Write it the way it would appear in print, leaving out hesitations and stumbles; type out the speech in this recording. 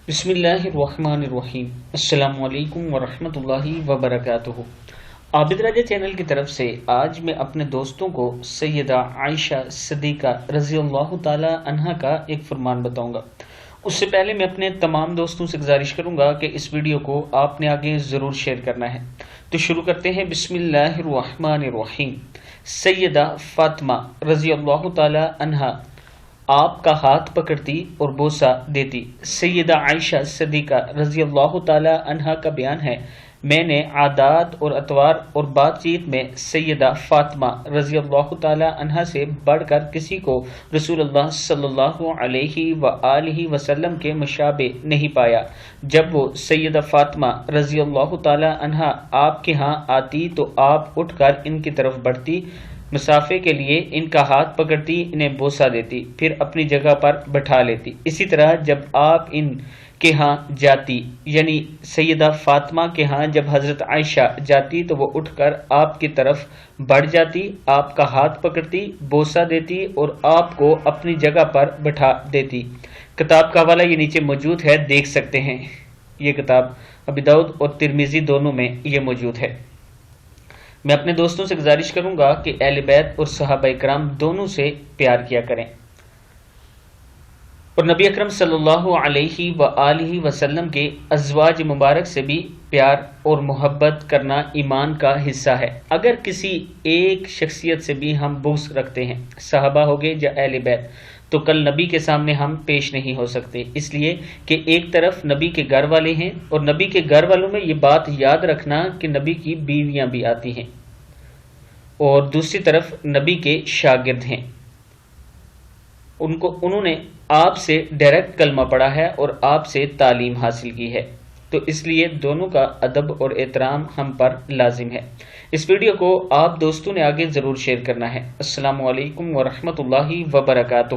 बिस्मिल्लाहिर्रहमानिर्रहीम। अस्सलामु अलैकुम वरहमतुल्लाहि वबरकातुहू। आबिद राजा चैनल की तरफ से आज मैं अपने दोस्तों को सैयदा आयशा सिद्दीक़ा रज़ियल्लाहु ताला अन्हा का एक फरमान बताऊंगा। उससे पहले मैं अपने तमाम दोस्तों से गुजारिश करूंगा कि इस वीडियो को आपने आगे ज़रूर शेयर करना है। तो शुरू करते हैं। बिस्मिल्लाहिर्रहमानिर्रहीम। सैयदा फातिमा रज़ियल्लाहु ताला अन्हा आपका हाथ पकड़ती और बोसा देती। सैयदा आयशा सिद्दीक़ा रज़ियल्लाहु ताला अन्हा का बयान है, मैंने आदात और अतवार और बातचीत में सैयदा फातिमा रज़ियल्लाहु ताला अन्हा से बढ़कर किसी को रसूलुल्लाह सल्लल्लाहु अलैहि व आलिहि वसल्लम के मुशाबे नहीं पाया। जब वो सैयदा फातिमा रज़ियल्लाहु ताला अन्हा आपके यहाँ आती तो आप उठकर इनकी तरफ बढ़ती, मुसाफे के लिए इनका हाथ पकड़ती, इन्हें बोसा देती, फिर अपनी जगह पर बैठा लेती। इसी तरह जब आप इन के यहाँ जाती, यानी सैयदा फातिमा के यहाँ जब हजरत आयशा जाती तो वो उठकर आपकी तरफ बढ़ जाती, आपका हाथ पकड़ती, बोसा देती और आपको अपनी जगह पर बैठा देती। किताब का हवाला ये नीचे मौजूद है, देख सकते हैं। ये किताब अबू दाऊद और तिरमिज़ी दोनों में ये मौजूद है। मैं अपने दोस्तों से गुजारिश करूंगा कि अहले बैत और सहाबा इकराम दोनों से प्यार किया करें और नबी अकरम सल्लल्लाहु अलैहि व आलिहि वसल्लम के अज़वाज मुबारक से भी प्यार और मोहब्बत करना ईमान का हिस्सा है। अगर किसी एक शख्सियत से भी हम बुग़्ज़ रखते हैं, सहाबा हो गए या अहले बैत, तो कल नबी के सामने हम पेश नहीं हो सकते, इसलिए कि एक तरफ नबी के घर वाले हैं और नबी के घर वालों में ये बात याद रखना कि नबी की बीवियां भी आती हैं और दूसरी तरफ नबी के शागिर्द हैं, उन्होंने आपसे डायरेक्ट कलमा पढ़ा है और आपसे तालीम हासिल की है, तो इसलिए दोनों का अदब और एहतराम हम पर लाजिम है। इस वीडियो को आप दोस्तों ने आगे ज़रूर शेयर करना है। अस्सलामु अलैकुम वरहमतुल्लाहि वबरकातुहू।